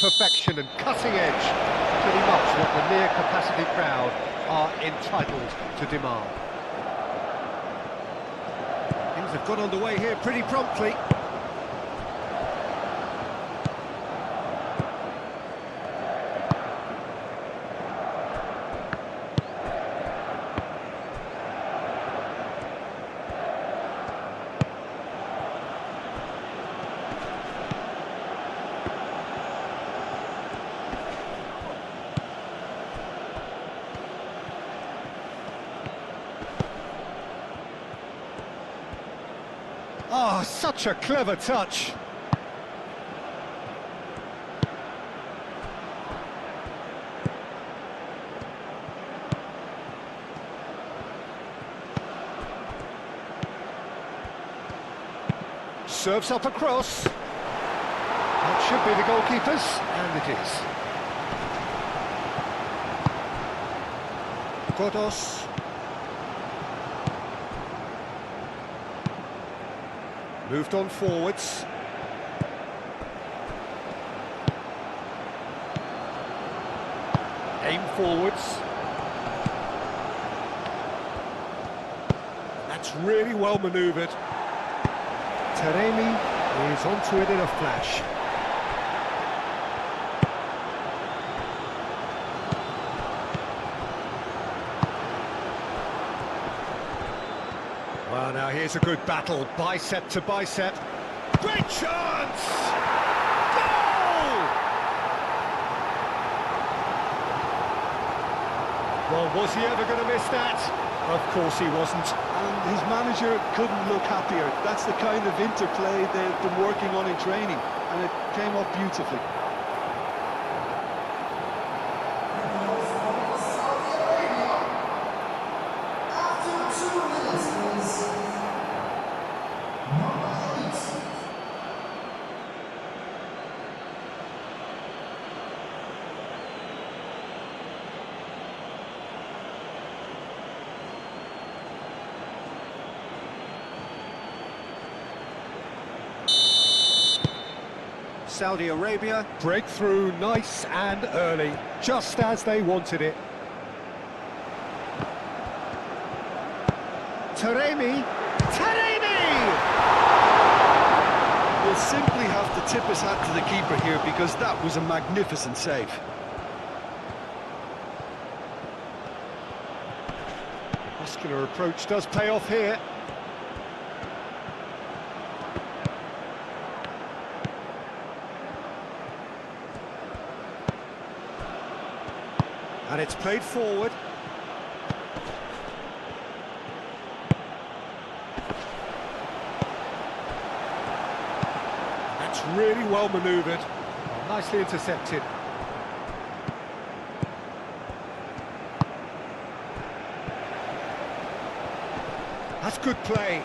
perfection and cutting edge, pretty much what the near capacity crowd are entitled to demand. Things have got underway here pretty promptly. Oh, such a clever touch. Serves up a cross. That should be the goalkeeper's, and it is. Godos. Moved on forwards. Aim forwards. That's really well manoeuvred. Taremi is onto it in a flash. Well, now here's a good battle, bicep to bicep. Great chance! Goal! Well, was he ever going to miss that? Of course he wasn't. And his manager couldn't look happier. That's the kind of interplay they've been working on in training, and it came up beautifully. Saudi Arabia, breakthrough nice and early, just as they wanted it. Taremi! We'll simply have to tip his hat to the keeper here, because that was a magnificent save. Muscular approach does pay off here. And it's played forward. That's really well manoeuvred. Oh, nicely intercepted. That's good play.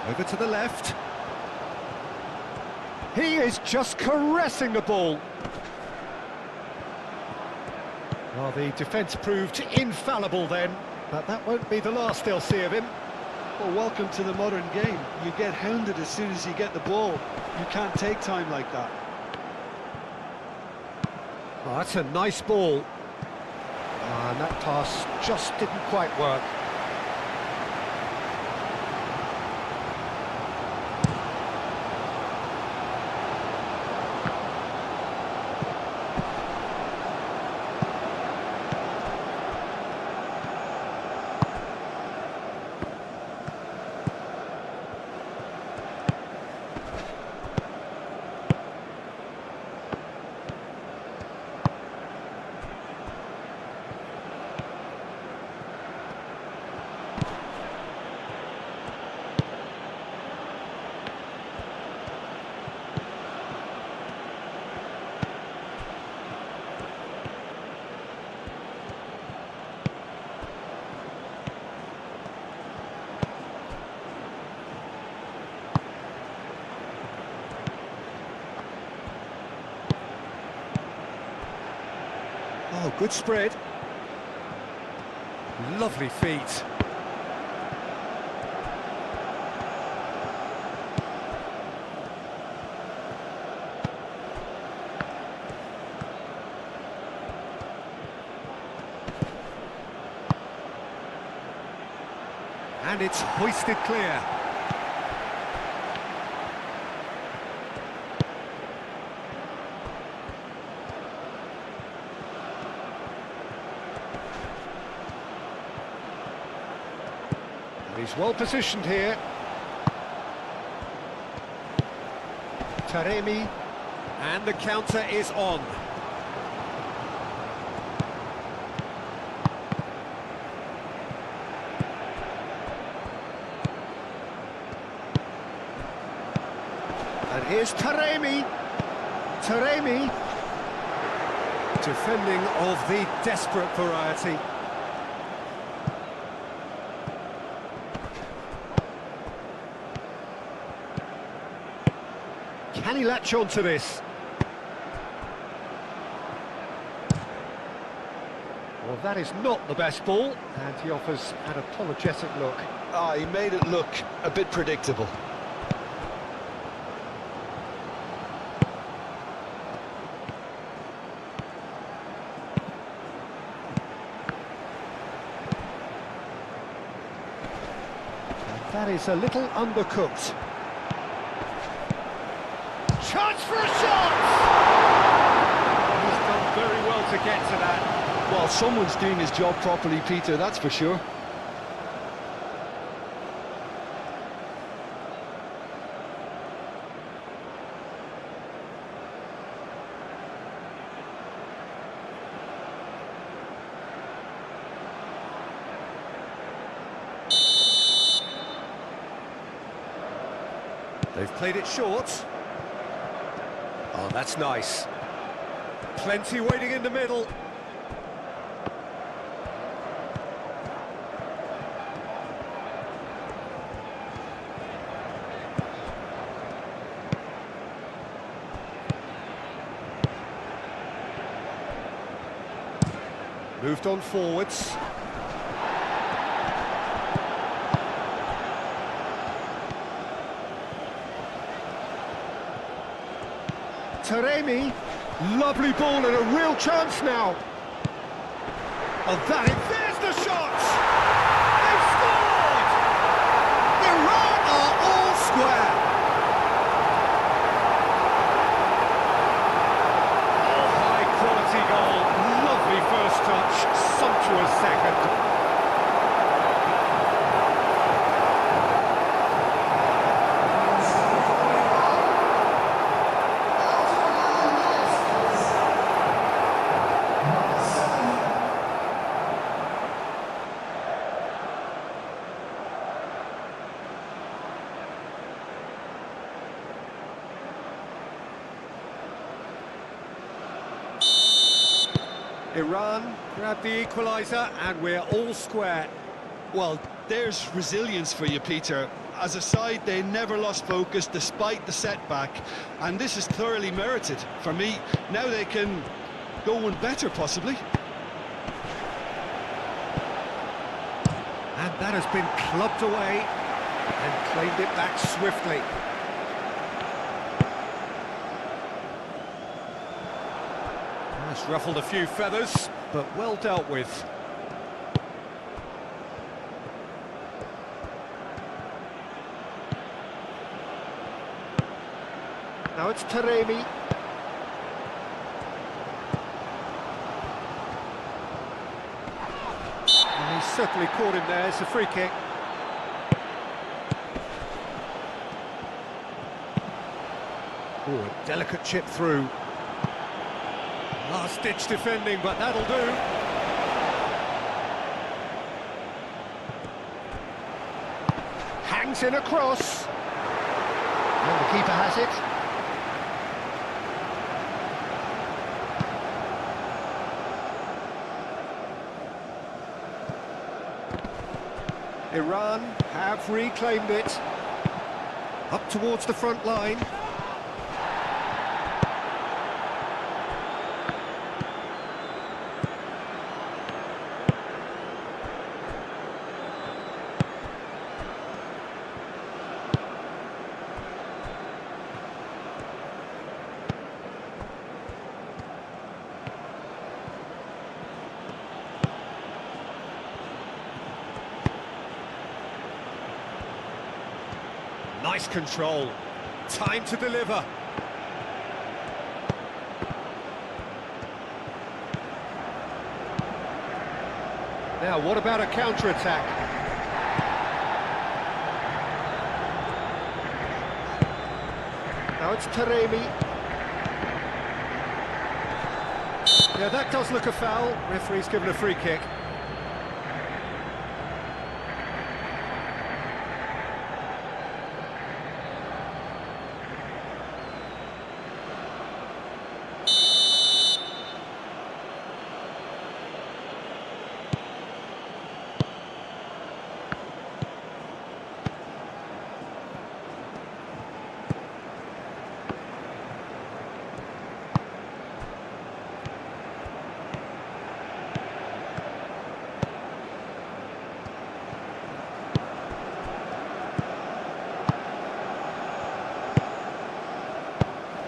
Over to the left. He is just caressing the ball. Well, the defence proved infallible then, but that won't be the last they'll see of him. Well, welcome to the modern game. You get hounded as soon as you get the ball. You can't take time like that. Oh, that's a nice ball. And that pass just didn't quite work. Oh, good spread. Lovely feet. And it's hoisted clear. And he's well positioned here. Taremi. And the counter is on. And here's Taremi. Taremi. Defending of the desperate variety. Can he latch on to this? Well, that is not the best ball, and he offers an apologetic look. Ah, he made it look a bit predictable. That is a little undercooked. Chance for a shot! He's done very well to get to that. Well, someone's doing his job properly, Peter, that's for sure. They've played it short. Oh, that's nice. Plenty waiting in the middle. Moved on forwards. Taremi, lovely ball and a real chance now. Oh, there's the shot! They've scored! Iran are all square. Oh, high quality goal, lovely first touch, sumptuous second. Iran grabbed the equaliser and we're all square. Well, there's resilience for you, Peter. As a side, they never lost focus despite the setback, and this is thoroughly merited. For me, now they can go one better, possibly. And that has been clubbed away and claimed it back swiftly. That's ruffled a few feathers, but well dealt with. Now it's Taremi. And he's certainly caught him there. It's a free kick. Oh, a delicate chip through. Last-ditch defending, but that'll do. Hangs in a cross. And the keeper has it. Iran have reclaimed it. Up towards the front line. Nice control. Time to deliver. Now, what about a counter-attack? Now it's Taremi. Yeah, that does look a foul. Referee's given a free kick.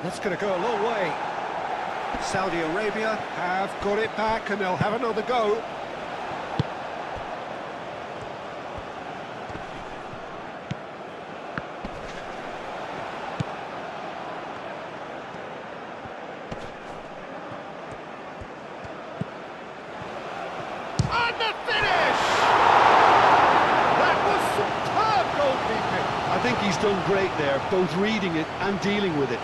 That's going to go a long way. Saudi Arabia have got it back and they'll have another go. And the finish! That was superb goalkeeping. I think he's done great there, both reading it and dealing with it.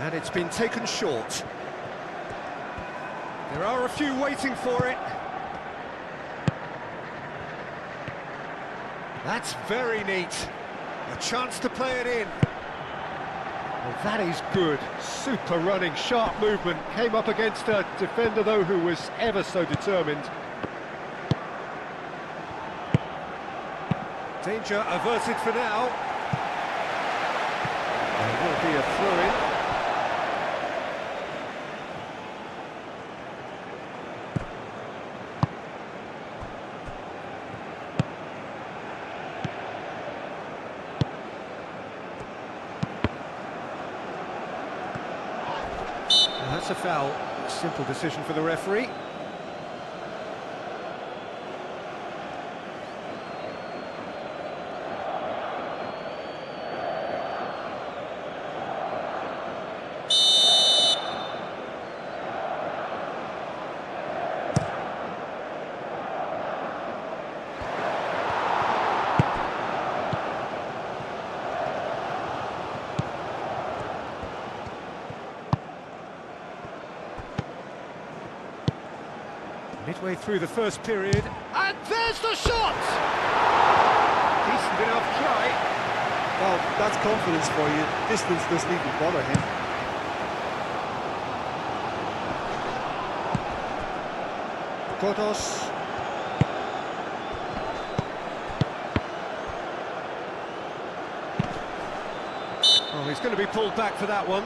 And it's been taken short. There are a few waiting for it. That's very neat. A chance to play it in. Well, that is good. Super running, sharp movement. Came up against a defender, though, who was ever so determined. Danger averted for now. There will be a throw-in. That's a foul. Simple decision for the referee. Midway through the first period, and there's the shot! Decent enough try. Well, that's confidence for you. Distance doesn't even bother him. Kotos. Oh, he's going to be pulled back for that one.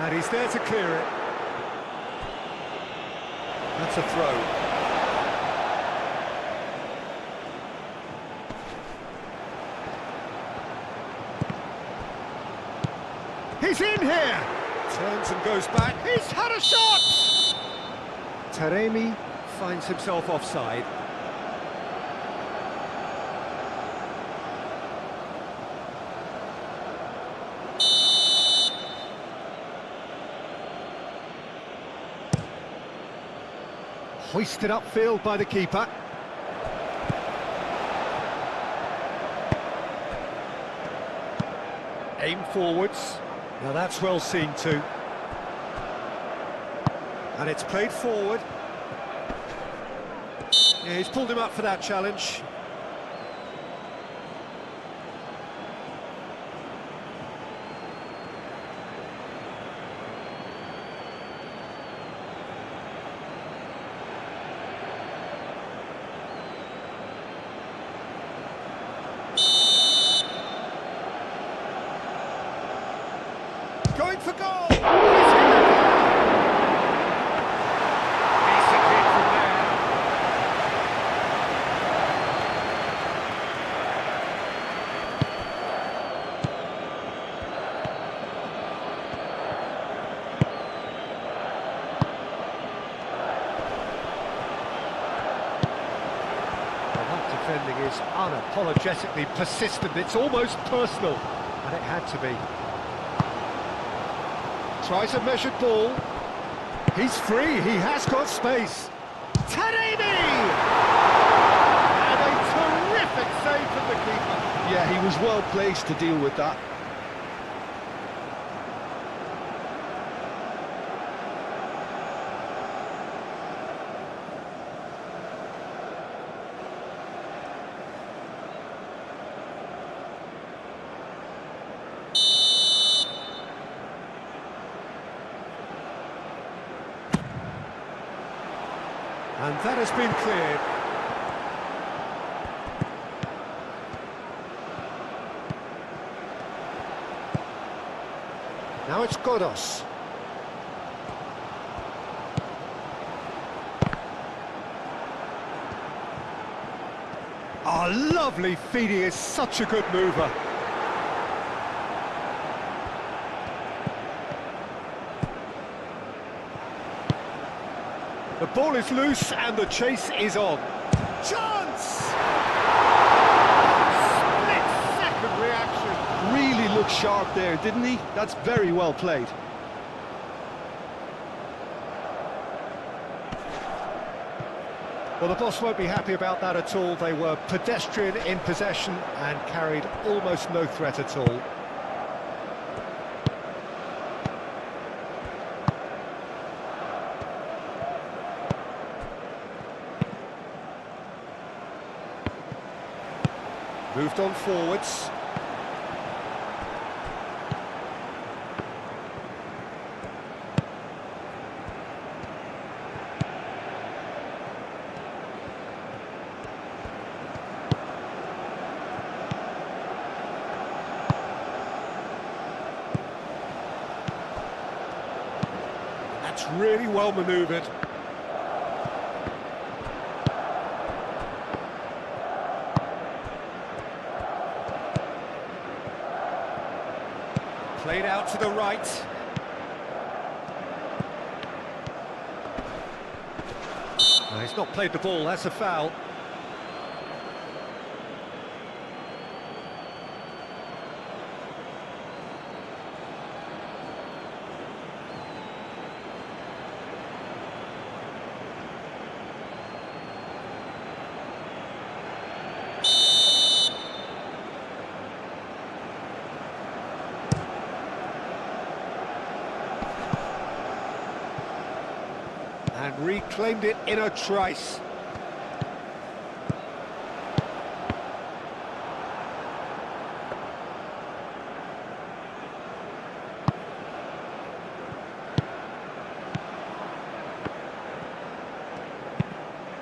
And he's there to clear it. That's a throw. He's in here! Turns and goes back. He's had a shot! Taremi finds himself offside. Hoisted upfield by the keeper. Aim forwards. Now that's well seen too. And it's played forward. Yeah, he's pulled him up for that challenge. Going for goal! He's hit it. Decent hit from there. Well, that defending is unapologetically persistent. It's almost personal, and it had to be. Tries a measured ball. He's free, he has got space. Taremi! And a terrific save from the keeper. Yeah, he was well placed to deal with that. And that has been cleared. Now it's Godos. Oh, lovely feed, he is such a good mover. The ball is loose and the chase is on. Chance! Split-second reaction. Really looked sharp there, didn't he? That's very well played. Well, the boss won't be happy about that at all. They were pedestrian in possession and carried almost no threat at all. Moved on forwards. That's really well manoeuvred. Played out to the right. No, he's not played the ball, that's a foul. And reclaimed it in a trice.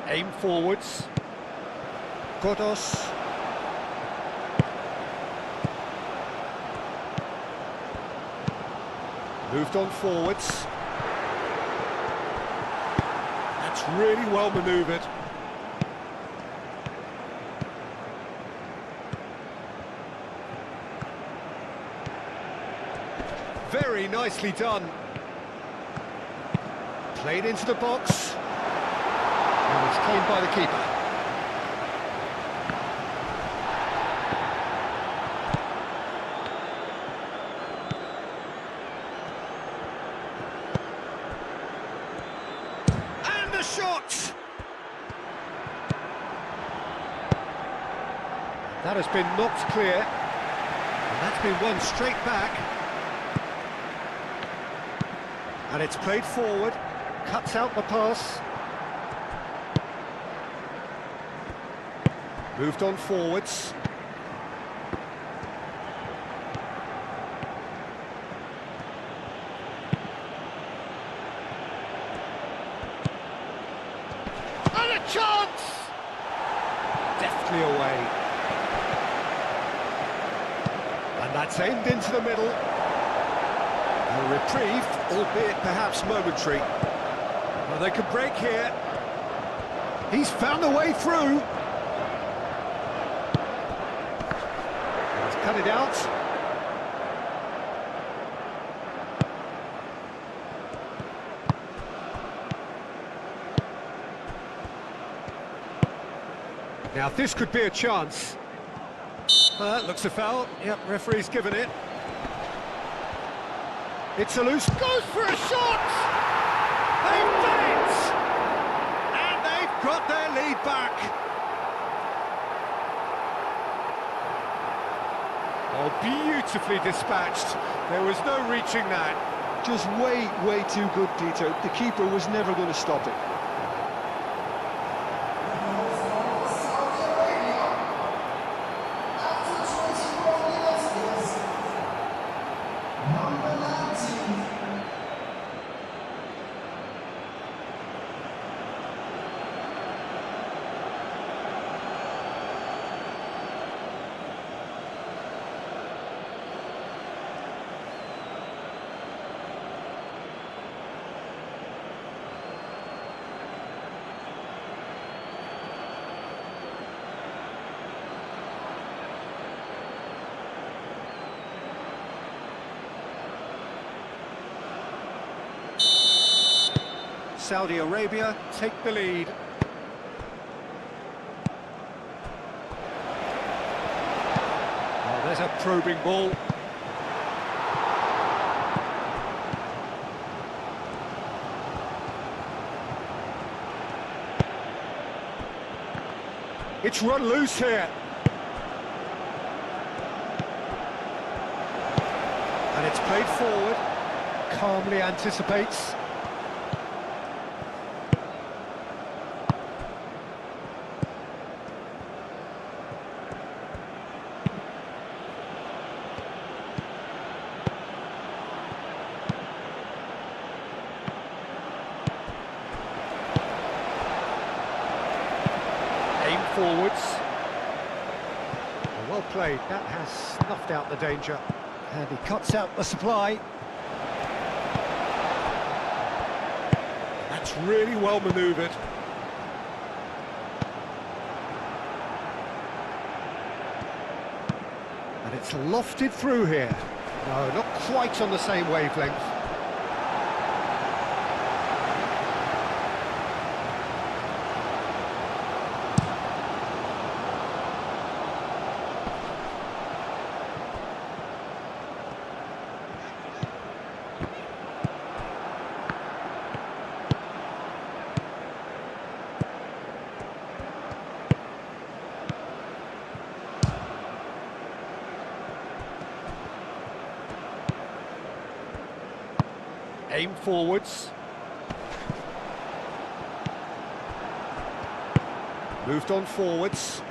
Aim forwards. Godos. Moved on forwards. Really well manoeuvred. Very nicely done. Played into the box. And it's claimed by the keeper. Shot! That has been knocked clear, and that's been won straight back. And it's played forward, cuts out the pass. Moved on forwards. Chance! Deftly away. And that's aimed into the middle. A reprieve, albeit perhaps momentary. Well, they could break here. He's found a way through. He's cut it out. Now this could be a chance. That looks a foul. Yep, referee's given it. It's a loose, goes for a shot! They've done it! And they've got their lead back. Oh, beautifully dispatched. There was no reaching that. Just way too good, Peter. The keeper was never going to stop it. Saudi Arabia take the lead. Oh, there's a probing ball. It's run loose here. And it's played forward. Calmly anticipates. Aim forwards. Well played, that has snuffed out the danger. And he cuts out the supply. That's really well manoeuvred. And it's lofted through here. No, not quite on the same wavelength. Aim forwards. Moved on forwards.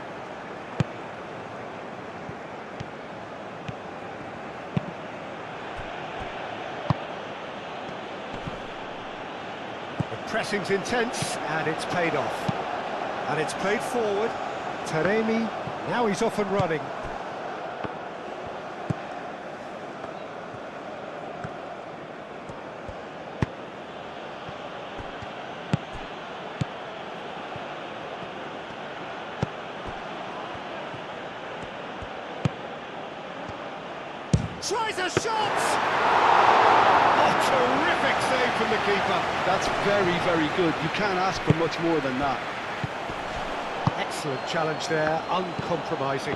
The pressing's intense and it's paid off. And it's played forward. Taremi, now he's off and running. Tries a shot! Oh, terrific save from the keeper. That's very good. You can't ask for much more than that. Excellent challenge there, uncompromising.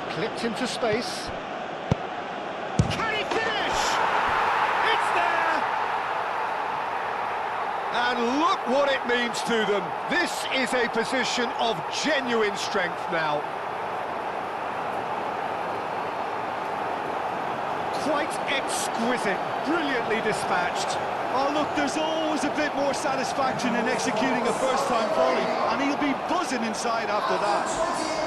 Clipped into space. Can he finish? It's there! And look what it means to them. This is a position of genuine strength now. Quite exquisite, brilliantly dispatched. Oh, look, there's always a bit more satisfaction in executing a first-time volley, and he'll be buzzing inside after that.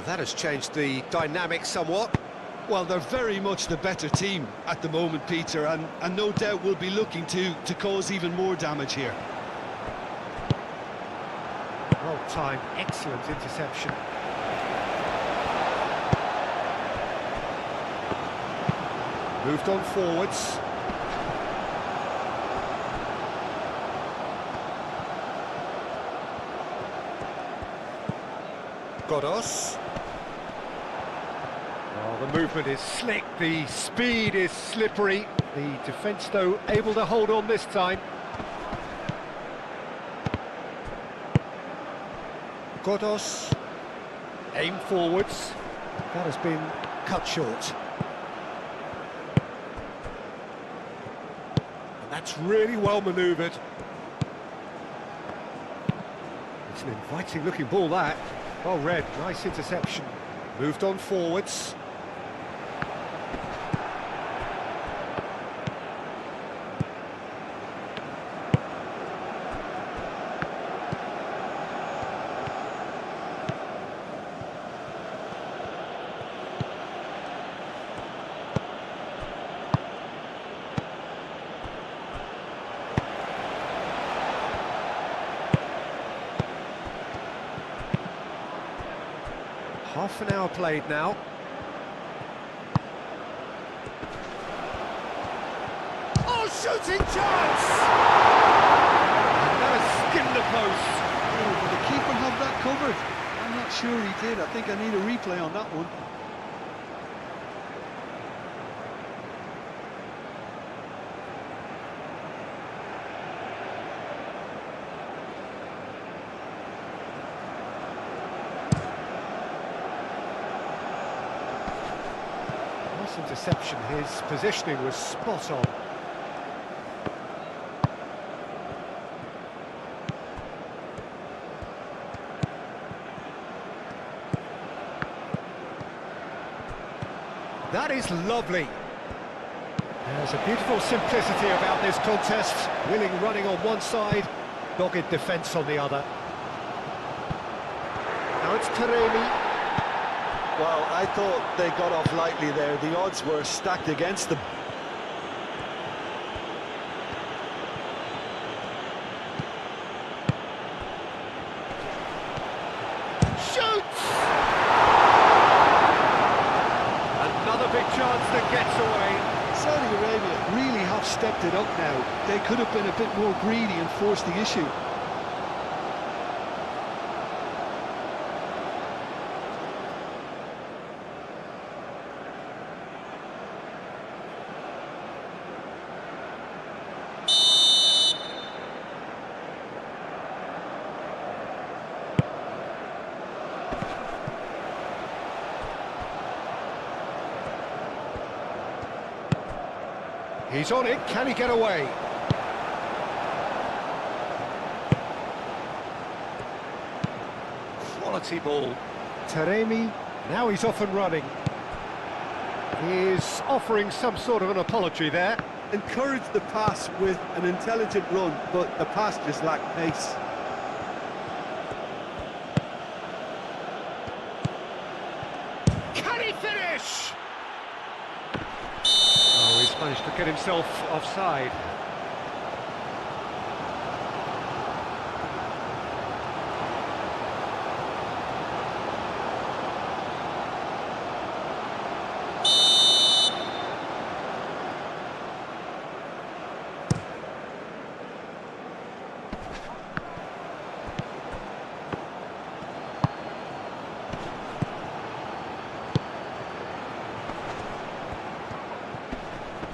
Well, that has changed the dynamic somewhat. Well, they're very much the better team at the moment, Peter, and no doubt will be looking to cause even more damage here. Well timed, excellent interception. Moved on forwards. Godos. Oh, the movement is slick, the speed is slippery. The defence, though, able to hold on this time. Godos. Aim forwards. That has been cut short. And that's really well manoeuvred. It's an inviting looking ball, that. Well read, nice interception. Moved on forwards. Half an hour played now. Oh, shooting chance! That has skimmed the post. Oh, did the keeper have that covered? I'm not sure he did. I think I need a replay on that one. Interception, his positioning was spot on. That is lovely. There's a beautiful simplicity about this contest. Willing running on one side, dogged defence on the other. Now it's Taremi. Well, I thought they got off lightly there. The odds were stacked against them. Shoots! Another big chance that gets away. Saudi Arabia really have stepped it up now. They could have been a bit more greedy and forced the issue. He's on it, can he get away? Quality ball. Taremi, now he's off and running. He's offering some sort of an apology there. Encouraged the pass with an intelligent run, but the pass just lacked pace. Can he finish? Oh, he's managed to get himself offside.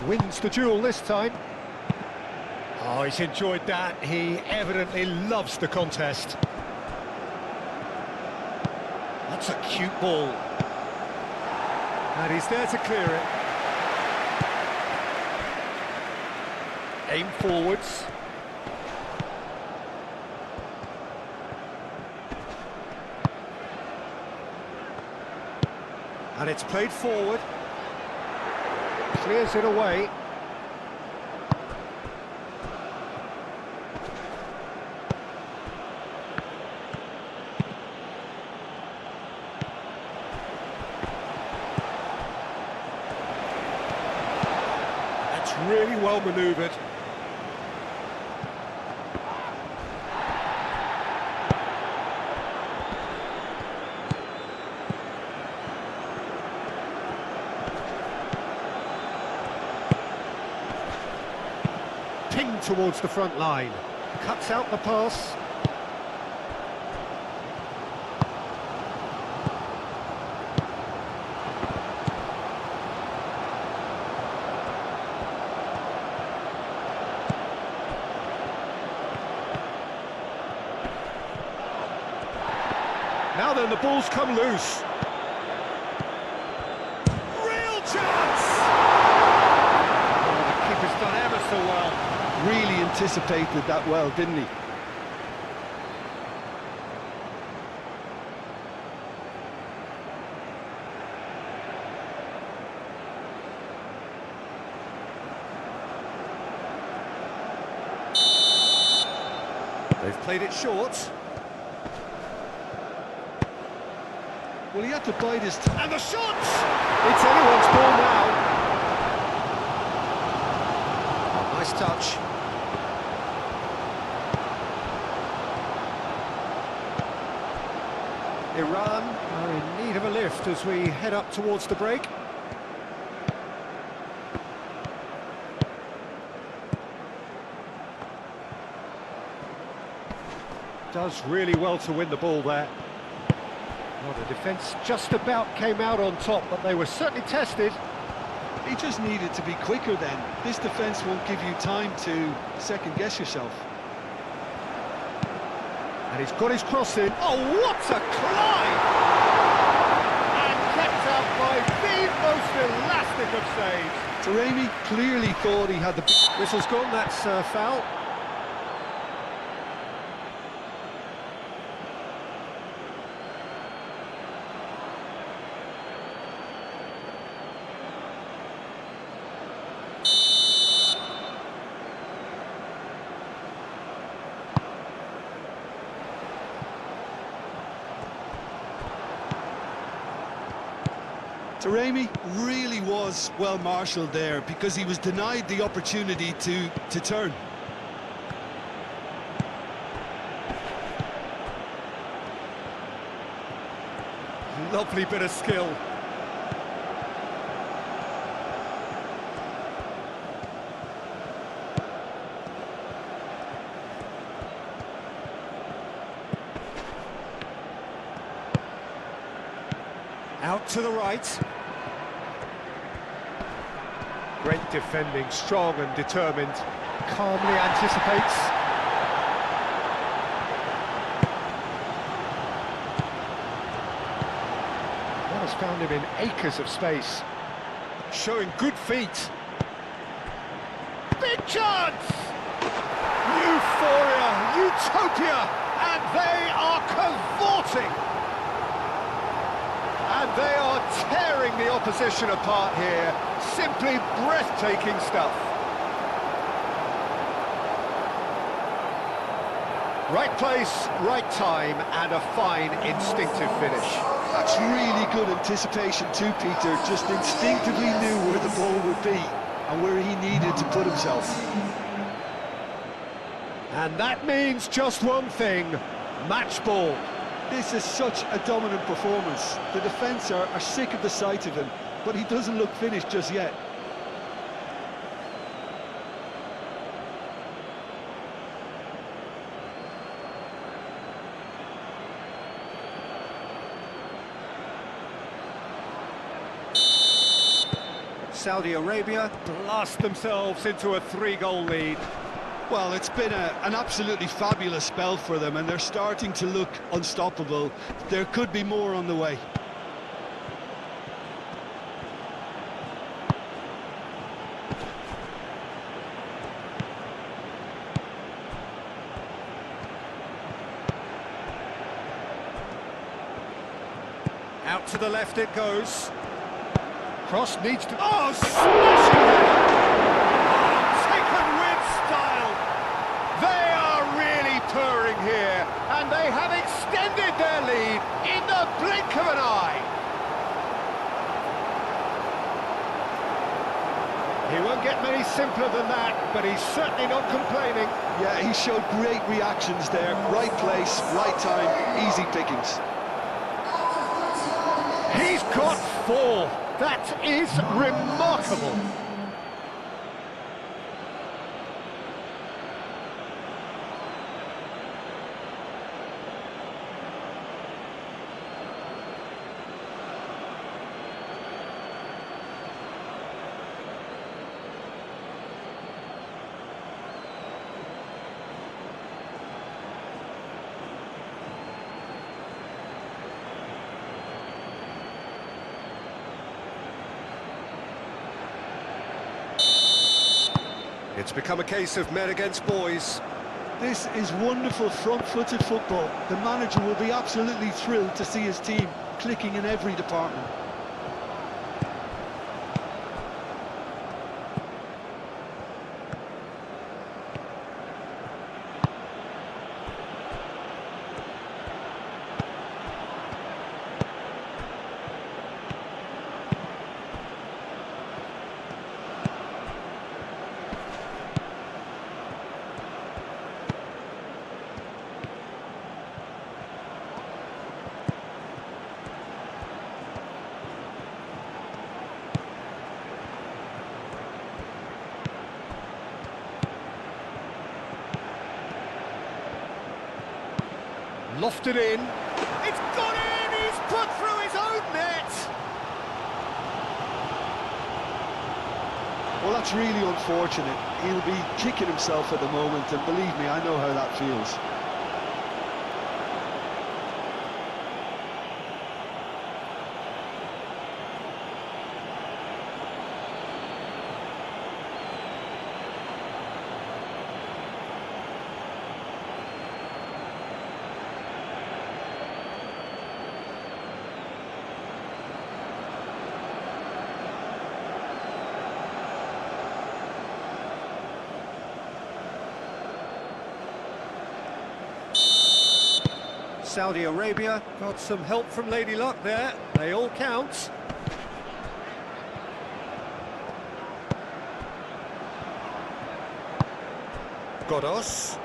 Wins the duel this time. Oh, he's enjoyed that. He evidently loves the contest. That's a cute ball. And he's there to clear it. Aim forwards. And it's played forward. Clears it away. really well manoeuvred. Pinged towards the front line. Cuts out the pass. Now then, the ball's come loose. Real chance! Oh, the keeper's done ever so well. Really anticipated that well, didn't he? They've played it short. Well, he had to bide his time. And the shot! It's anyone's ball now. Oh, nice touch. Iran are in need of a lift as we head up towards the break. Does really well to win the ball there. Well, the defence just about came out on top, but they were certainly tested. He just needed to be quicker then. This defence won't give you time to second-guess yourself. And he's got his cross in. Oh, what a climb! And kept out by the most elastic of saves. Taremi clearly thought he had the... Whistle's gone, that's foul. Taremi really was well marshalled there because he was denied the opportunity to turn. Lovely bit of skill. Out to the right. Great defending, strong and determined. Calmly anticipates. That has found him in acres of space. Showing good feet. Big chance! Euphoria, utopia, and they are cavorting. And they are tearing the opposition apart here. Simply breathtaking stuff. Right place, right time, and a fine instinctive finish. That's really good anticipation too, Peter. Just instinctively knew where the ball would be and where he needed to put himself. And that means just one thing, match ball. This is such a dominant performance. The defence are sick of the sight of him, but he doesn't look finished just yet. Saudi Arabia blast themselves into a 3-goal lead. Well, it's been an absolutely fabulous spell for them, and they're starting to look unstoppable. There could be more on the way. Out to the left it goes. Cross needs to... Oh, smashing header! Taken with style. They are really purring here, and they have extended their lead in the blink of an eye. He won't get many simpler than that, but he's certainly not complaining. Yeah, he showed great reactions there. Right place, right time, easy pickings. He's got 4. That is remarkable. It's become a case of men against boys. This is wonderful front-footed football. The manager will be absolutely thrilled to see his team clicking in every department. Lofted in. It's gone in! He's put through his own net! Well, that's really unfortunate. He'll be kicking himself at the moment, and believe me, I know how that feels. Saudi Arabia got some help from Lady Luck there. They all count. Godos.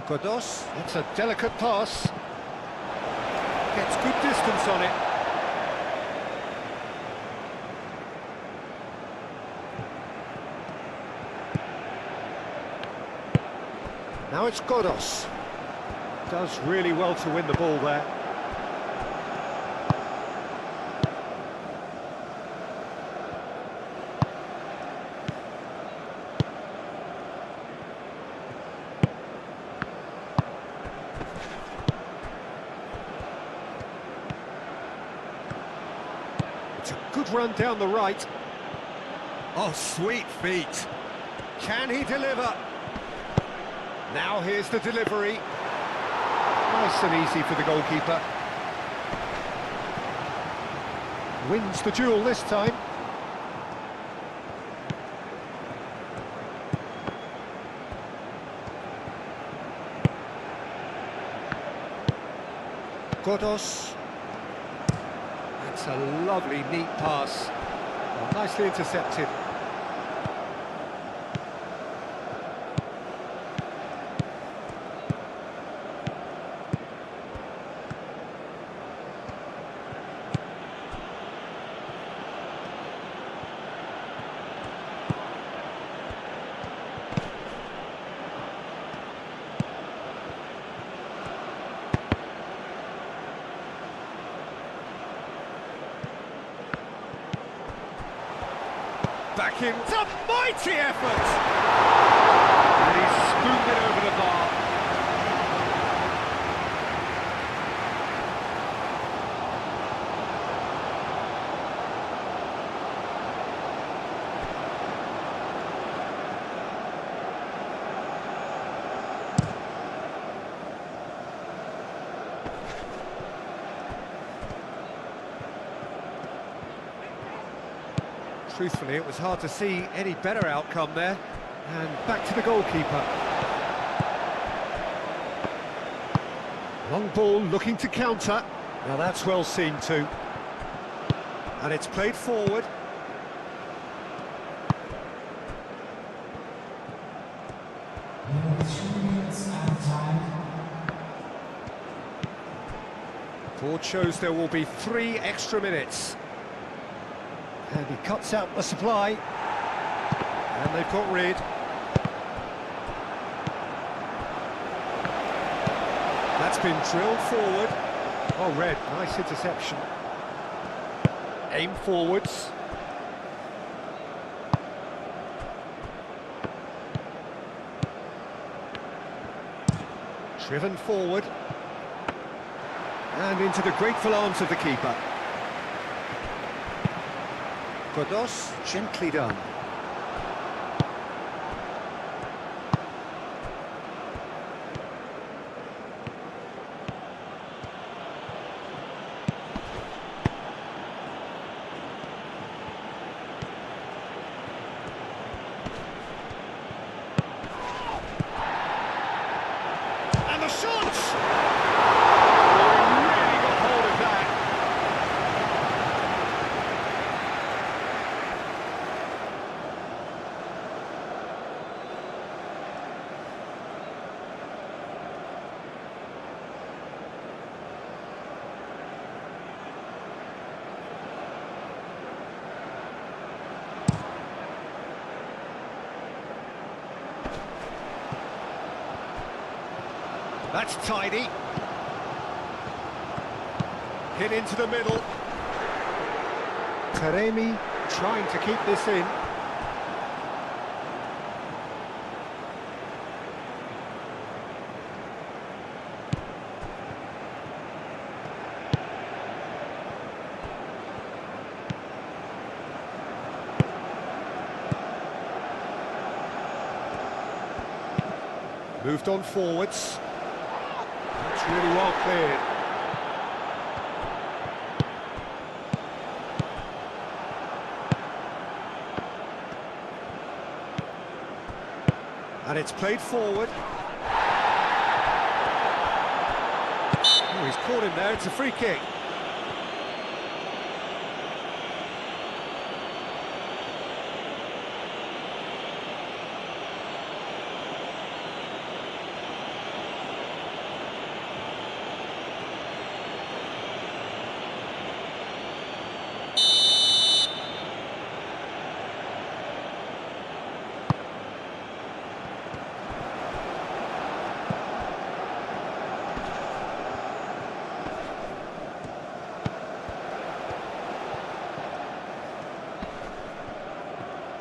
Godos, that's a delicate pass. Gets good distance on it. Now it's Godos. Does really well to win the ball there. It's a good run down the right. Oh, sweet feet. Can he deliver? Now here's the delivery. Nice and easy for the goalkeeper. Wins the duel this time. Godos. That's a lovely, neat pass. Well, nicely intercepted. Back in, it's a mighty effort! And he's spooned it over the bar. Truthfully, it was hard to see any better outcome there. And back to the goalkeeper. Long ball looking to counter. Now that's well seen too. And it's played forward. Board shows there will be 3 extra minutes. And he cuts out the supply. And they've got rid. That's been drilled forward. Oh, red, nice interception. Aim forwards. Driven forward. And into the grateful arms of the keeper. Godos, gently done. And the shots! Really got hold of that. That's tidy. Hit into the middle. Taremi trying to keep this in. Moved on forwards. That's really well cleared. And it's played forward. Oh, he's caught him there, it's a free kick.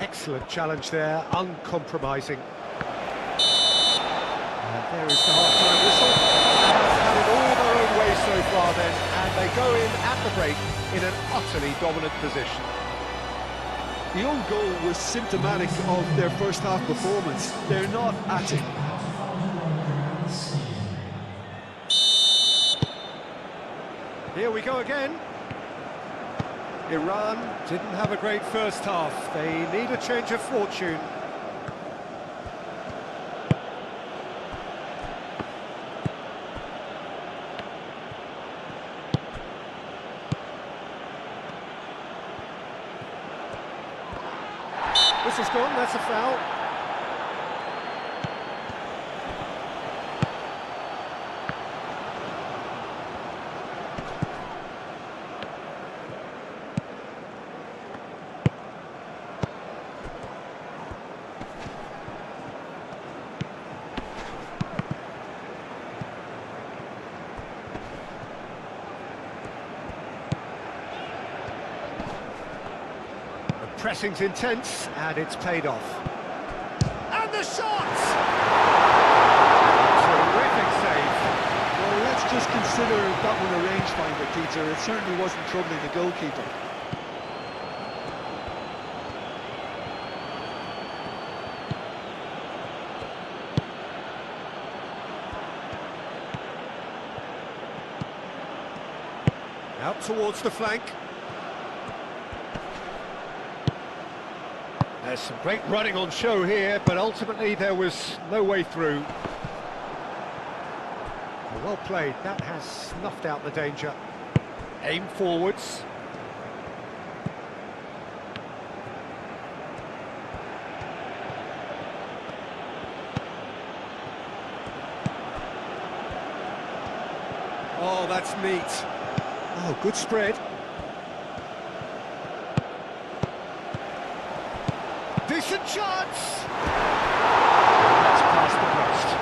Excellent challenge there, uncompromising. And there is the half-time whistle. They've had it all their own way so far then, and they go in at the break in an utterly dominant position. The own goal was symptomatic of their first half performance. They're not at it. Here we go again. Iran didn't have a great first half. They need a change of fortune. This is gone, that's a foul. Pressing's intense, and it's paid off. And the shot! Terrific save. Well, let's just consider that one a rangefinder, Peter. It certainly wasn't troubling the goalkeeper. Out towards the flank. There's some great running on show here, but ultimately there was no way through. Well played, that has snuffed out the danger. Aim forwards. Oh, that's neat. Oh, good spread. Decent chance! That's past the post.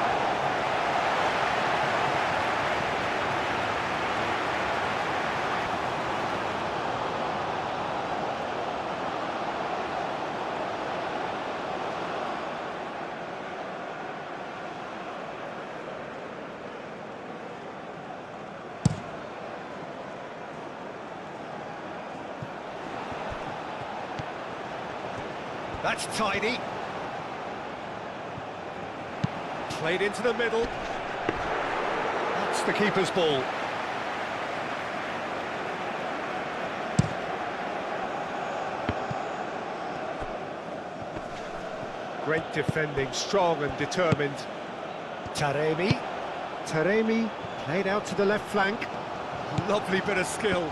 That's tidy. Played into the middle. That's the keeper's ball. Great defending, strong and determined. Taremi. Taremi played out to the left flank. Lovely bit of skill.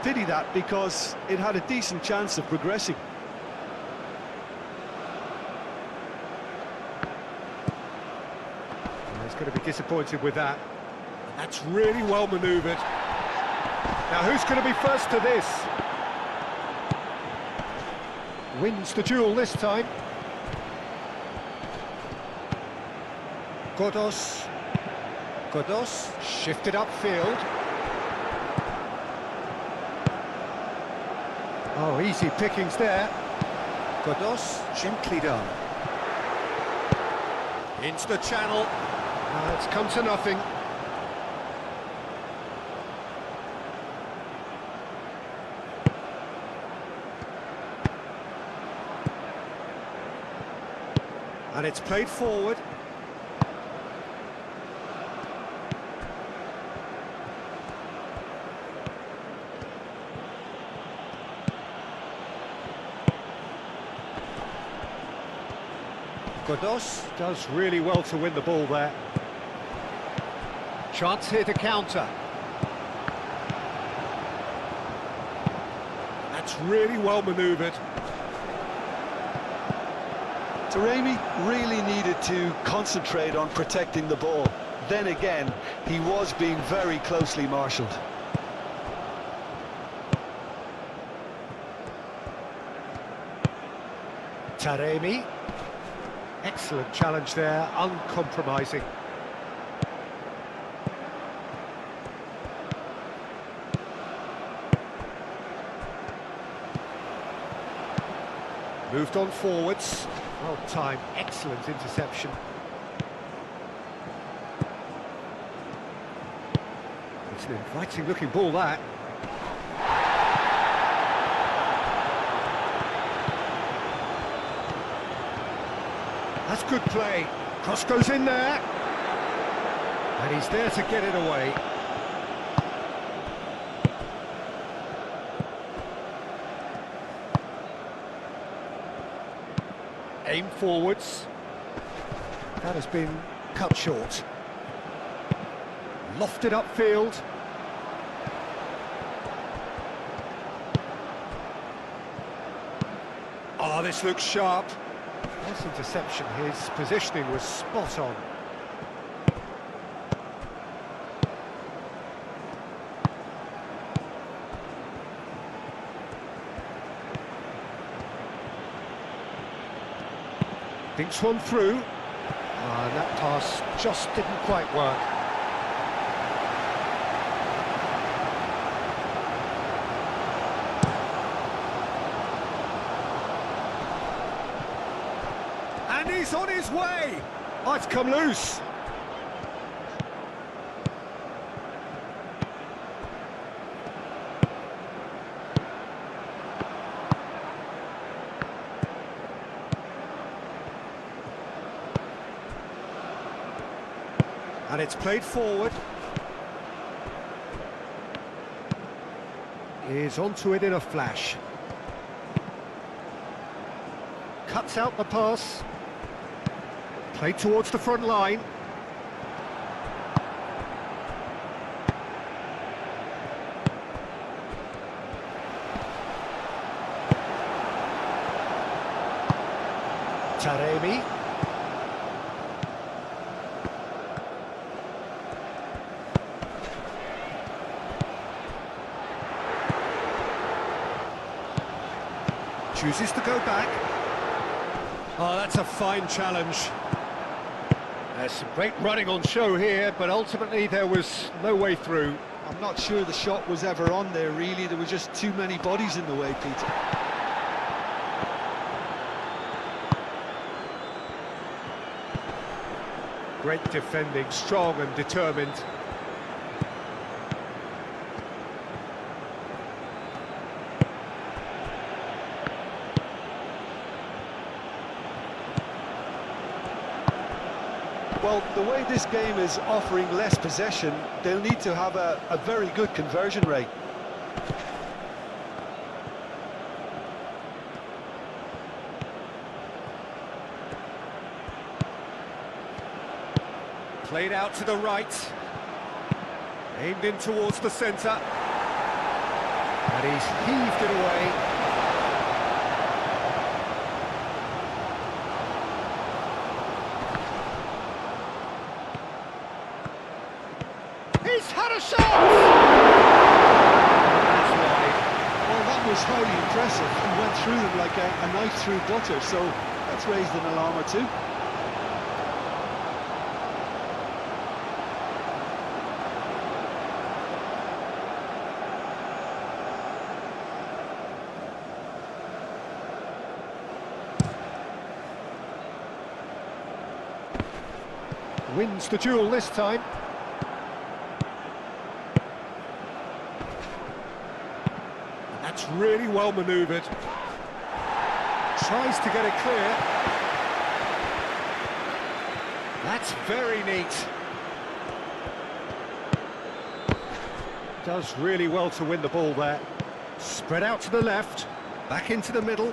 Pity that, because it had a decent chance of progressing. He's going to be disappointed with that. That's really well manoeuvred. Now who's going to be first to this? Wins the duel this time. Godos. Godos shifted upfield. Oh, easy pickings there. Godos, gently done. Into the channel. It's come to nothing. And it's played forward. Godos does really well to win the ball there. Chance here to counter. That's really well manoeuvred. Taremi really needed to concentrate on protecting the ball. Then again, he was being very closely marshalled. Taremi. Excellent challenge there, uncompromising. Moved on forwards. Well timed, excellent interception. It's an inviting looking ball, that. That's good play. Cross goes in there. And he's there to get it away. Aim forwards. That has been cut short. Lofted upfield. Oh, this looks sharp. Nice interception. His positioning was spot on. Thinks one through. And that pass just didn't quite work. And he's on his way! Oh, it's come loose. And it's played forward. Is onto it in a flash. Cuts out the pass. Played towards the front line. Taremi. Chooses to go back. Oh, that's a fine challenge. There's some great running on show here, but ultimately there was no way through. I'm not sure the shot was ever on there, really. There were just too many bodies in the way, Peter. Great defending, strong and determined. Well, the way this game is offering less possession, they'll need to have a very good conversion rate. Played out to the right. Aimed in towards the centre. And he's heaved it away. He's had a shot! That's wide. Well, that was highly impressive. He went through them like a knife through butter, so that's raised an alarm or two. Wins the duel this time. And that's really well manoeuvred. Tries to get it clear. That's very neat. Does really well to win the ball there. Spread out to the left, back into the middle.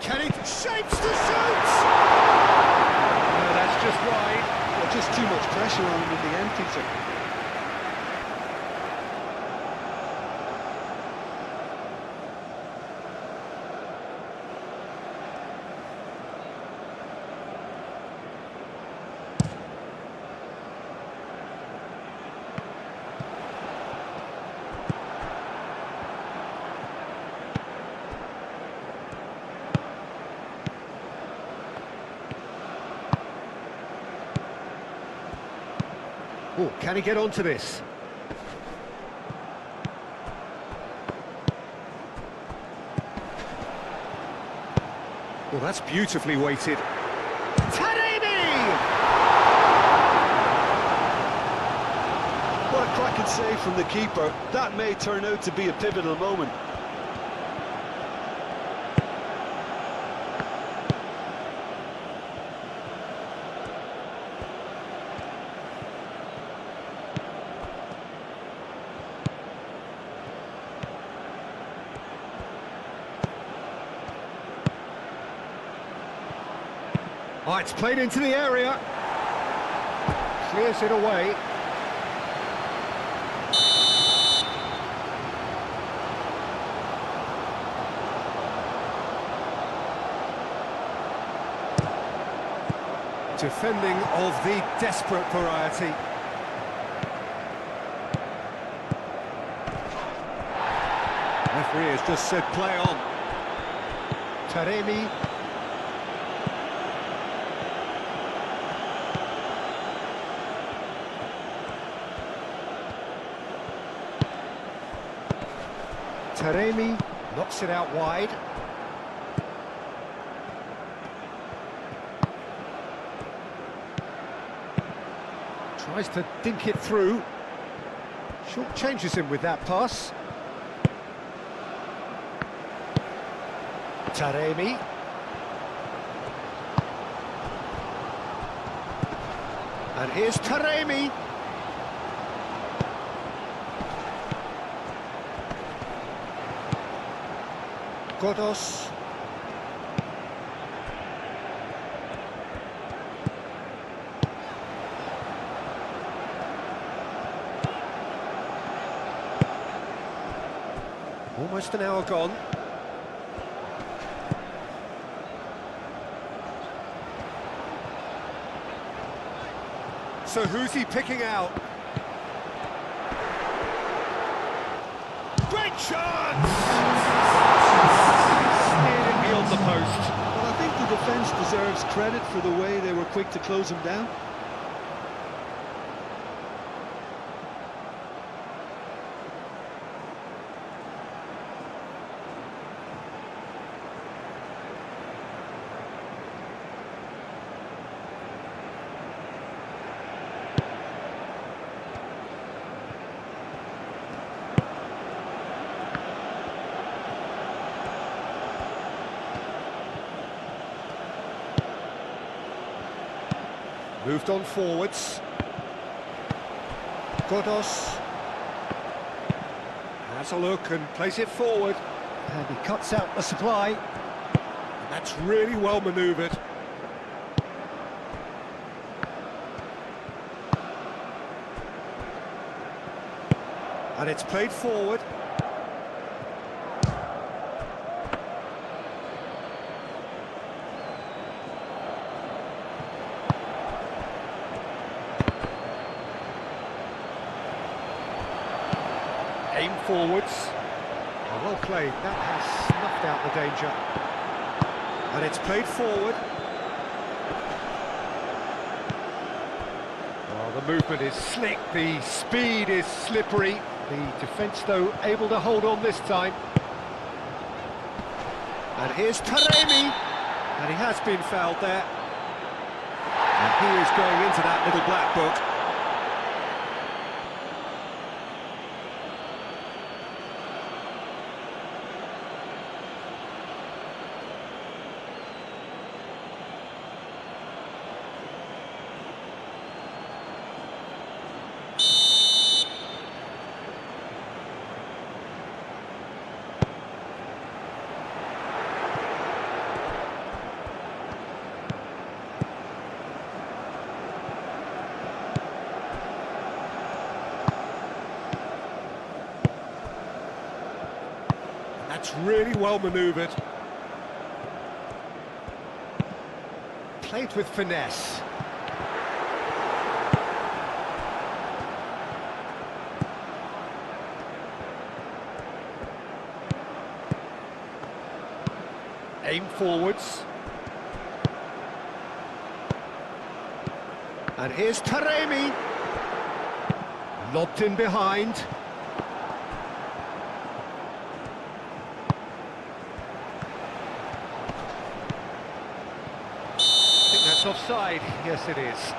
Can he shapes to shoot? No, that's just wide. Well, just too much pressure on him in the end, Peter. Oh, can he get onto this? Well, that's beautifully weighted. Taremi! What a cracking save from the keeper. That may turn out to be a pivotal moment. Oh, it's played into the area. Clears it away. Defending of the desperate variety. Referee has just said play on. Taremi. Taremi knocks it out wide. Tries to dink it through. Short changes him with that pass. Taremi. And here's Taremi. Godos. Almost an hour gone. So who's he picking out? Great chance! Steered it beyond the post. Well, I think the defence deserves credit for the way they were quick to close him down. Moved on forwards. Godos has a look and plays it forward. And he cuts out the supply. And that's really well manoeuvred. And it's played forward. Aim forwards. Oh, well played. That has snuffed out the danger. And it's played forward. Well, the movement is slick, the speed is slippery. The defence, though, able to hold on this time. And here's Taremi. And he has been fouled there. And he is going into that little black book. That's really well manoeuvred. Played with finesse. Aim forwards. And here's Taremi. Lobbed in behind. Offside, yes it is.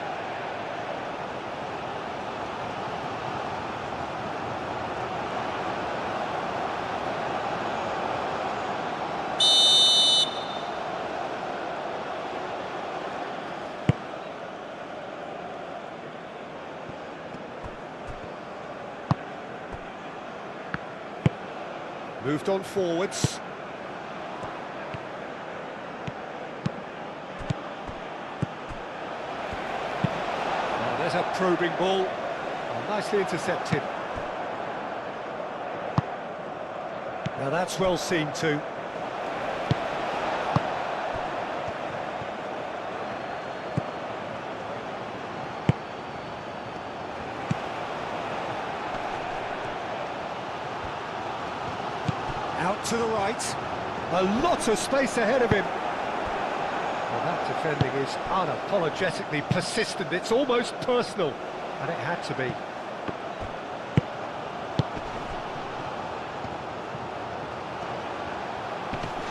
Moved on forwards. There's a probing ball, nicely intercepted. Now that's well seen too. Out to the right, a lot of space ahead of him. That defending is unapologetically persistent, it's almost personal, and it had to be.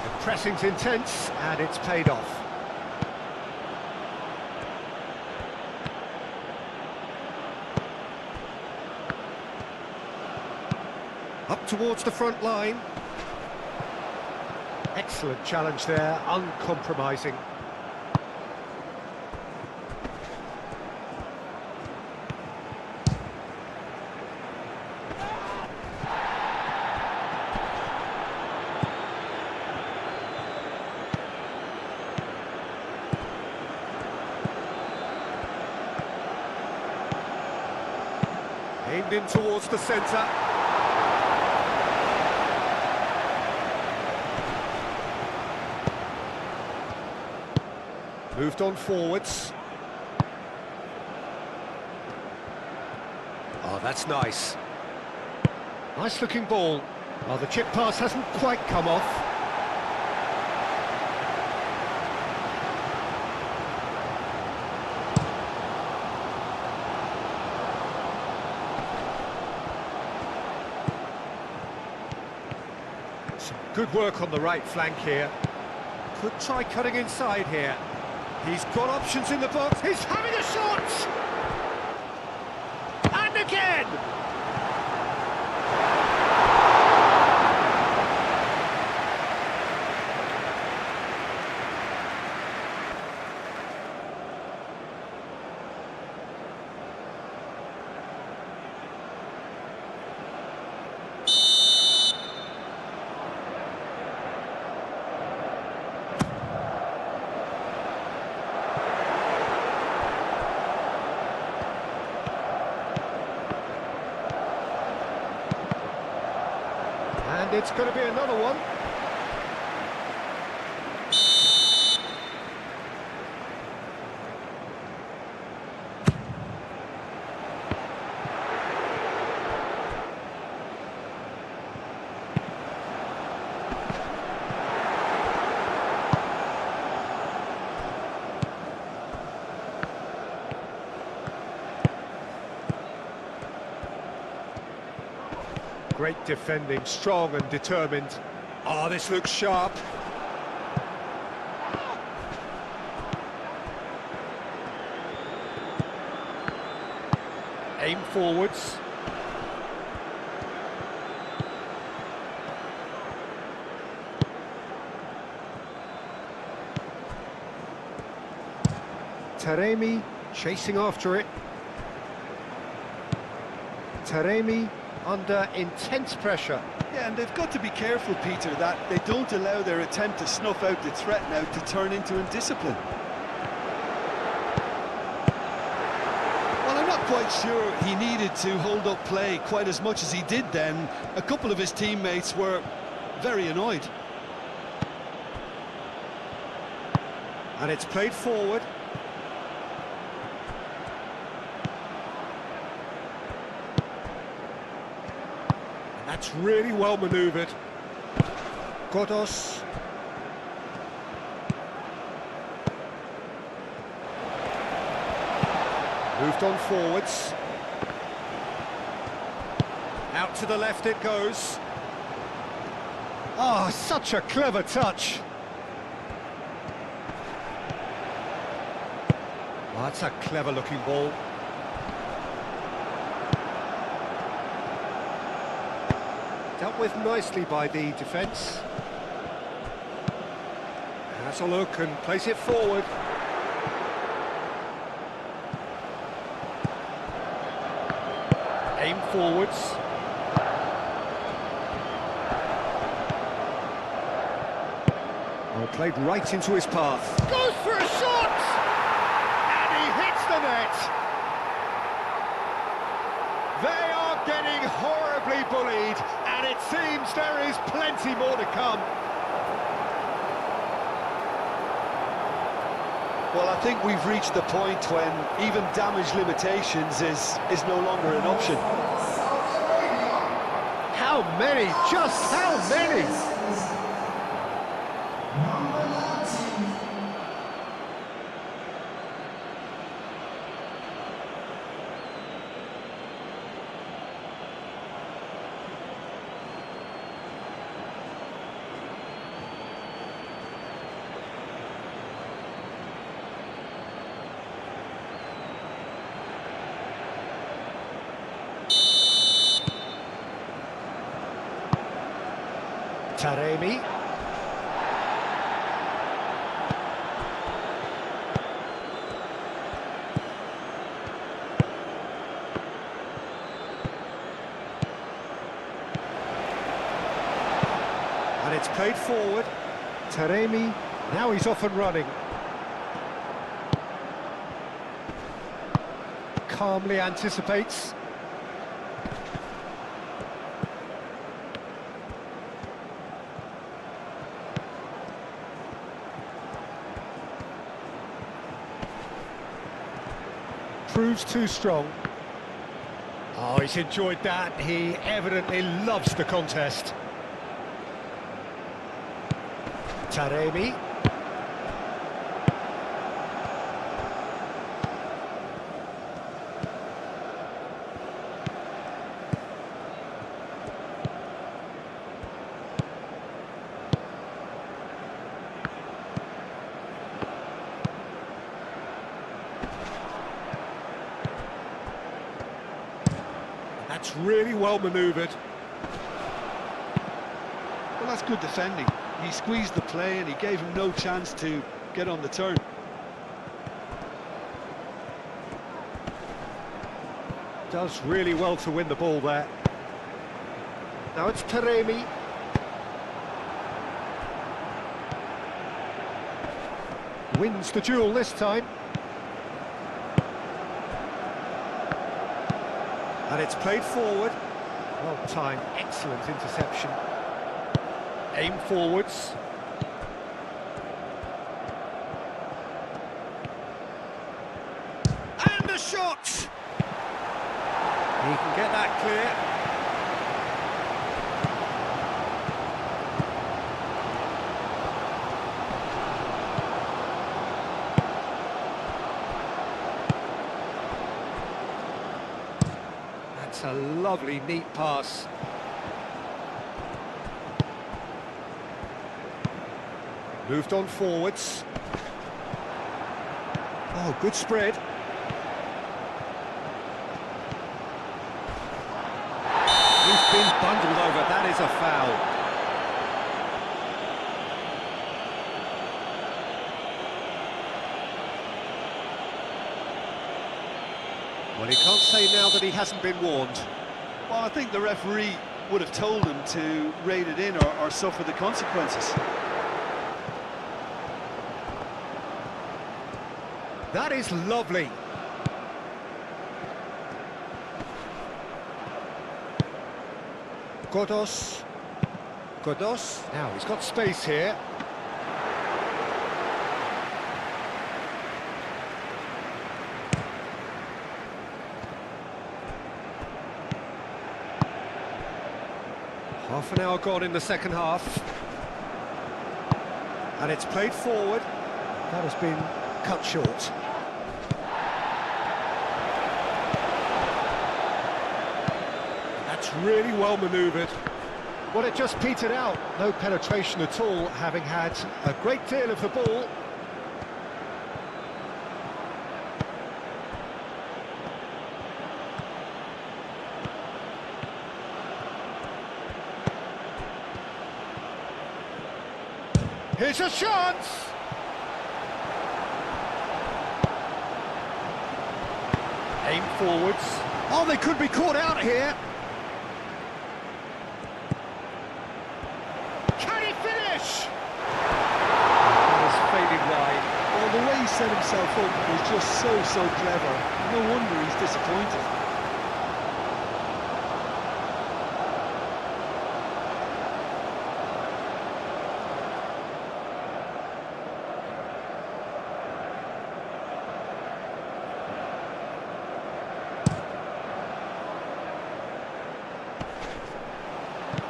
The pressing's intense, and it's paid off. Up towards the front line. Excellent challenge there, uncompromising. in towards the centre. Moved on forwards. Oh, that's nice. Nice looking ball. Oh, the chip pass hasn't quite come off. Some good work on the right flank here. Could try cutting inside here. He's got options in the box. He's having a shot! And again! And it's going to be another one. Great defending, strong and determined. Oh, this looks sharp. Aim forwards. Taremi chasing after it. Taremi under intense pressure. Yeah, and they've got to be careful, Peter, that they don't allow their attempt to snuff out the threat now to turn into indiscipline. Well, I'm not quite sure he needed to hold up play quite as much as he did then. A couple of his teammates were very annoyed. And it's played forward. That's really well manoeuvred. Godos. Moved on forwards. Out to the left it goes. Oh, such a clever touch. Oh, that's a clever looking ball. Dealt with nicely by the defence. Has a look and plays it forward. Aim forwards. Oh, played right into his path. Goes for a shot! And he hits the net! They are getting horribly bullied, and it seems there is plenty more to come. Well, I think we've reached the point when even damage limitations is no longer an option. How many? Just how many? Taremi. And it's played forward. Taremi, now he's off and running. Calmly anticipates. proves too strong. Oh, he's enjoyed that. He evidently loves the contest. Taremi. That's really well manoeuvred. Well, that's good defending. He squeezed the play and he gave him no chance to get on the turn. Does really well to win the ball there. Now it's Taremi. Wins the duel this time. And it's played forward. Well timed, excellent interception. Aim forwards. And the shot! He can get that clear. That's a lovely, neat pass. Moved on forwards. Oh, good spread. He's been bundled over. That is a foul. Well, he can't say now that he hasn't been warned. Well, I think the referee would have told him to rate it in or suffer the consequences. That is lovely. Godos. Now he's got space here. Half an hour gone in the second half. And it's played forward. That has been cut short. That's really well manoeuvred. Well, it just petered out. No penetration at all, having had a great deal of the ball. Here's a chance! Aim forwards. Oh, they could be caught out here. Can he finish? That has faded wide. Well, the way he set himself up was just so clever. No wonder he's disappointed.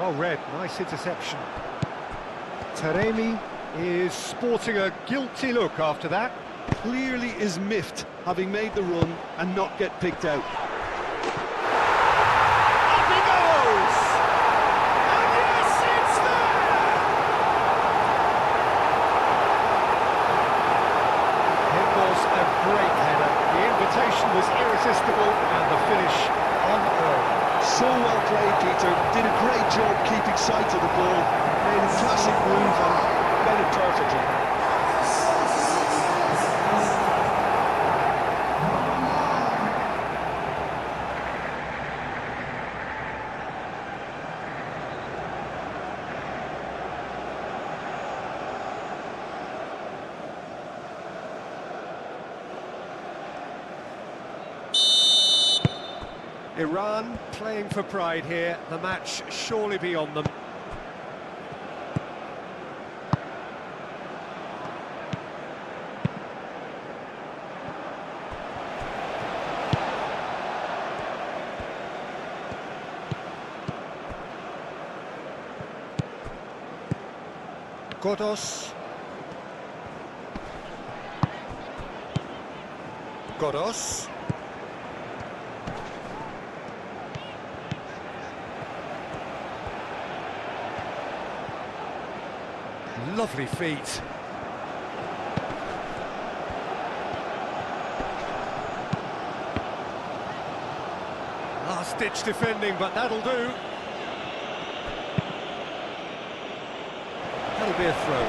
Oh, Red, nice interception. Taremi is sporting a guilty look after that. Clearly is miffed, having made the run and not get picked out. Up he goes! And yes, it's there! It was a great header. The invitation was irresistible and the finish unearned. So well played, Peter. Did a great job keeping sight of the ball. Made a classic move and made it perfectly. Iran playing for pride here. The match surely beyond them. Godos. Godos. Lovely feet. Last-ditch defending, but that'll do. That'll be a throw.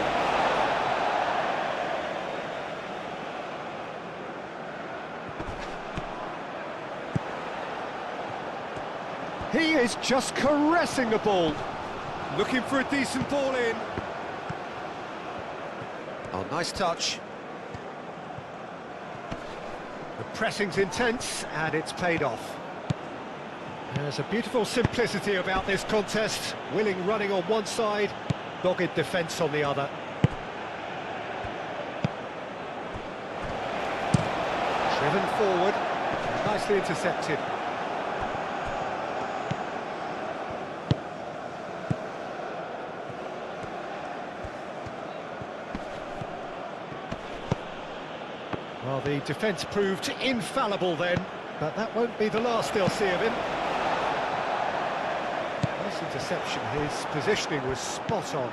He is just caressing the ball. Looking for a decent ball in. Oh, nice touch. The pressing's intense, and it's paid off. There's a beautiful simplicity about this contest. Willing running on one side, dogged defence on the other. Driven forward, nicely intercepted. Well, the defence proved infallible then, but that won't be the last they'll see of him. Nice interception, his positioning was spot on.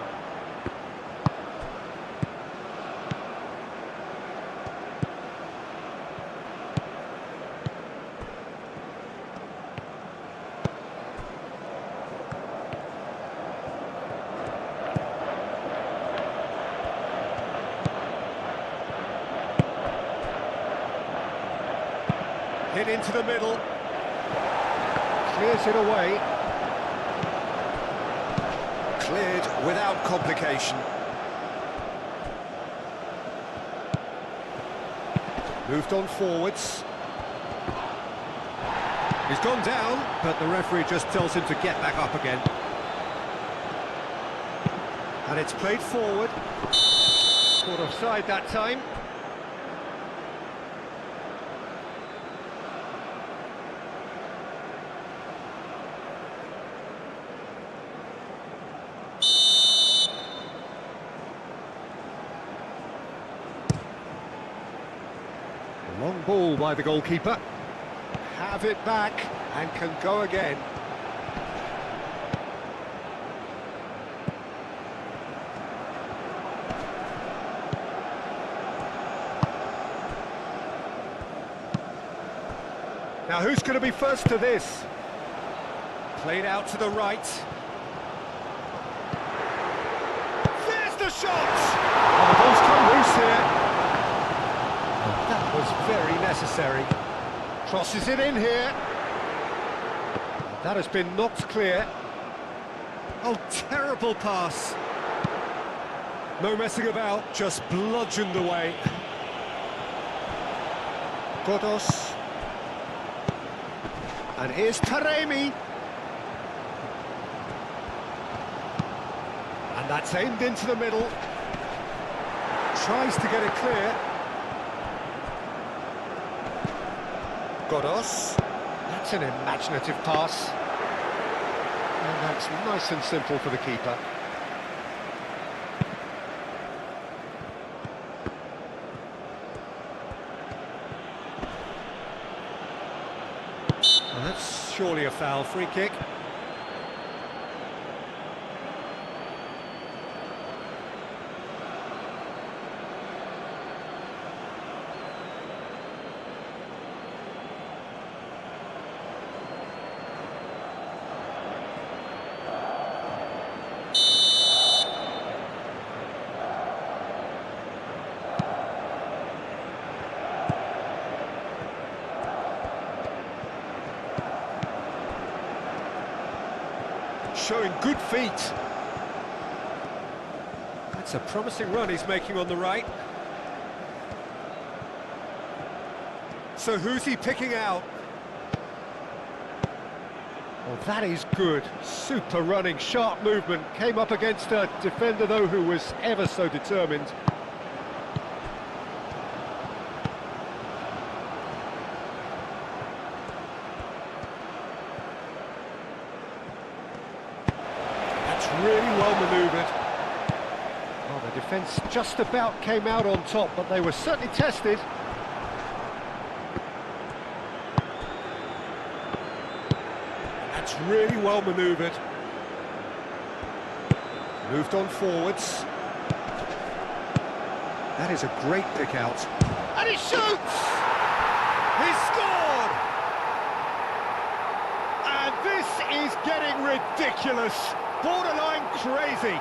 Hit into the middle, clears it away. Cleared without complication. Moved on forwards. He's gone down, but the referee just tells him to get back up again. And it's played forward. Caught offside that time. Long ball by the goalkeeper. Have it back and can go again. Now who's going to be first to this? Played out to the right. There's the shot! Oh, the ball's come loose here. That was very necessary. Crosses it in here. That has been knocked clear. Oh, terrible pass. No messing about, just bludgeoned away. Godos. And here's Taremi. And that's aimed into the middle. Tries to get it clear. Godos. That's an imaginative pass. And that's nice and simple for the keeper. And that's surely a foul. Free kick. Showing good feet. That's a promising run he's making on the right. So who's he picking out? Well, that is good. Super running, sharp movement. Came up against a defender, though, who was ever so determined. Really well manoeuvred. Well, The defence just about came out on top, but they were certainly tested. That's really well manoeuvred. Moved on forwards. That is a great pick out. And he shoots! He scored! And this is getting ridiculous. Borderline crazy.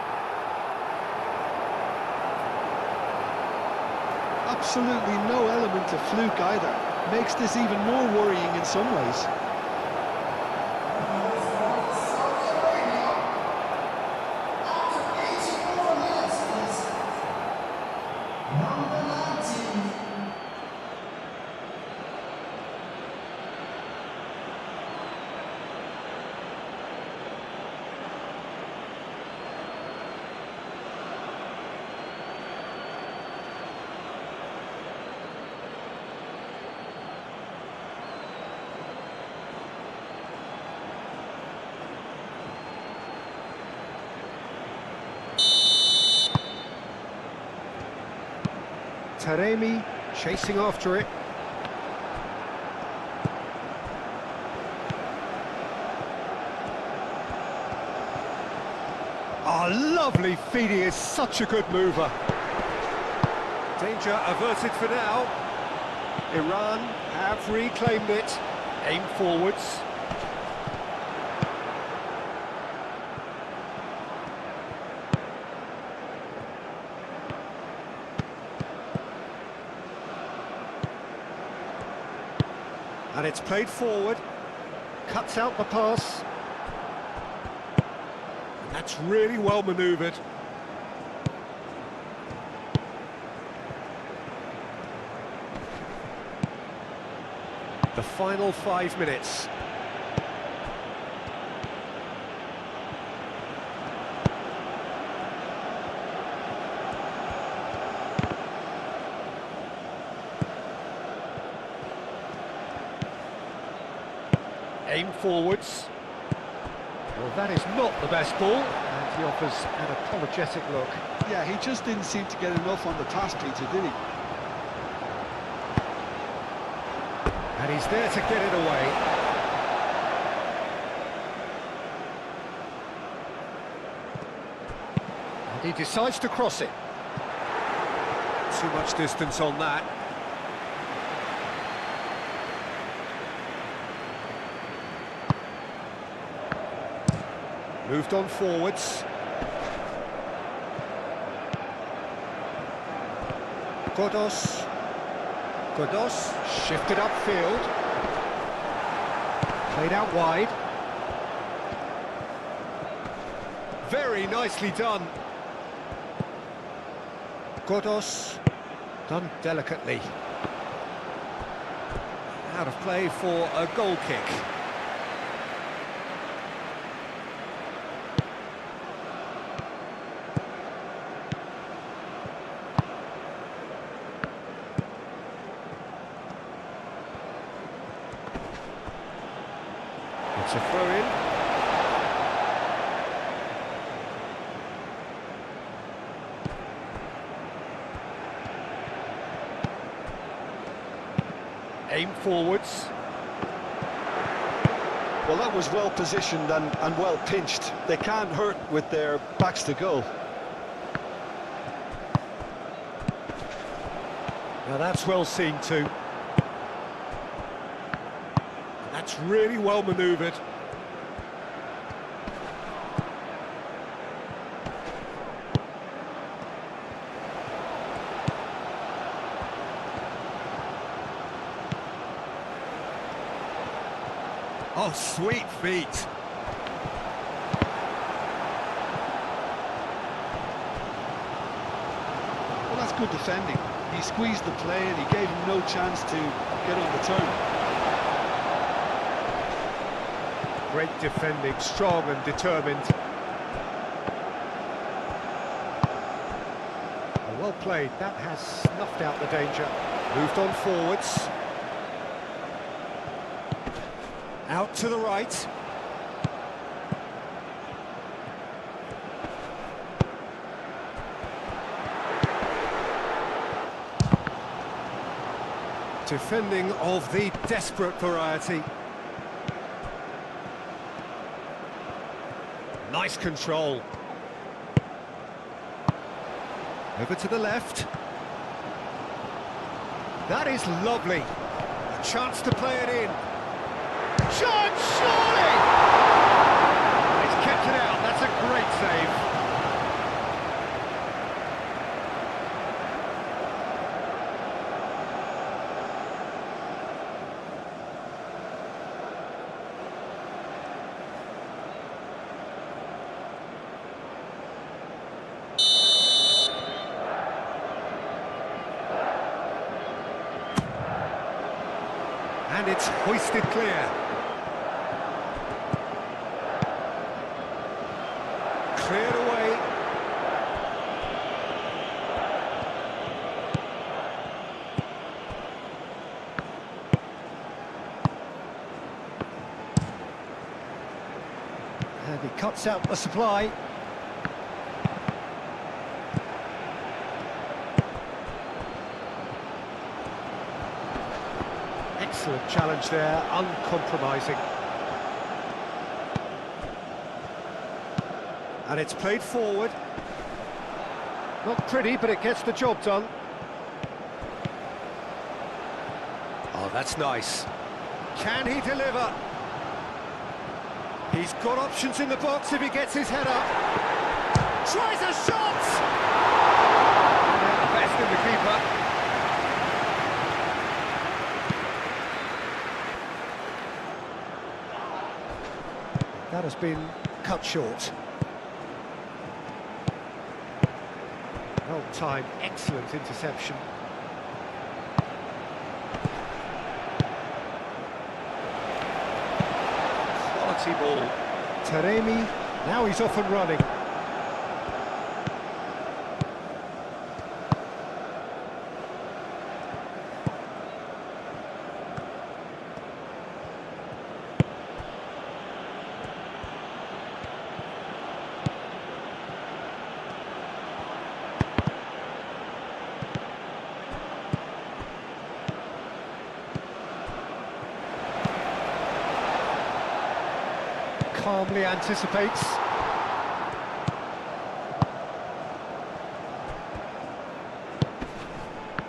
Absolutely no element of fluke either. Makes this even more worrying in some ways. Taremi chasing after it. Oh, lovely feed, he is such a good mover. Danger averted for now. Iran have reclaimed it. Aim forwards. And it's played forward, cuts out the pass. And that's really well manoeuvred. The final 5 minutes. Aim forwards. Well, that is not the best ball, and he offers an apologetic look. Yeah, he just didn't seem to get enough on the pass, Peter, did he? And he's there to get it away. And he decides to cross it. Too much distance on that. Moved on forwards. Godos. Godos shifted upfield. Played out wide. Very nicely done. Godos done delicately. Out of play for a goal kick. It's a throw-in. Aim forwards. Well, that was well positioned and well pinched. They can't hurt with their backs to goal. Now that's well seen too. That's really well manoeuvred. Oh, sweet feet. Well, that's good defending. He squeezed the play and he gave him no chance to get on the turn. Great defending, strong and determined. Well played, that has snuffed out the danger. Moved on forwards. Out to the right. Defending of the desperate variety. Nice control. Over to the left. That is lovely. A chance to play it in. Shot, surely! He's kept it out. That's a great save. And it's hoisted clear. Cleared away. And he cuts out the supply. Excellent challenge there, uncompromising. And it's played forward. Not pretty, but it gets the job done. Oh, that's nice. Can he deliver? He's got options in the box if he gets his head up. Tries a shot! The best in the keeper. That has been cut short. Well timed, excellent interception. Quality ball. Taremi, now he's off and running. Calmly anticipates.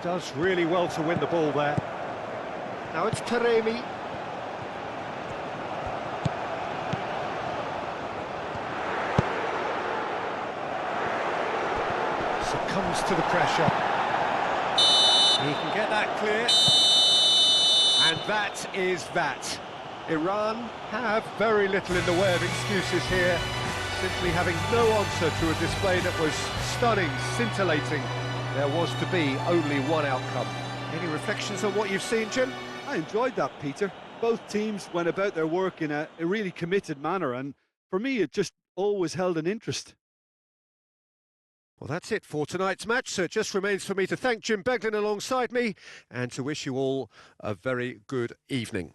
Does really well to win the ball there. Now it's Taremi. Succumbs to the pressure. He can get that clear. And that is that. Iran have very little in the way of excuses here, simply having no answer to a display that was stunning, scintillating. There was to be only one outcome. Any reflections on what you've seen, Jim? I enjoyed that, Peter. Both teams went about their work in a really committed manner, and for me it just always held an interest. Well, that's it for tonight's match, so it just remains for me to thank Jim Beglin alongside me and to wish you all a very good evening.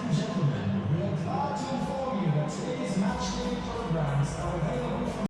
and gentlemen, we are glad to inform you that today's match day programs are available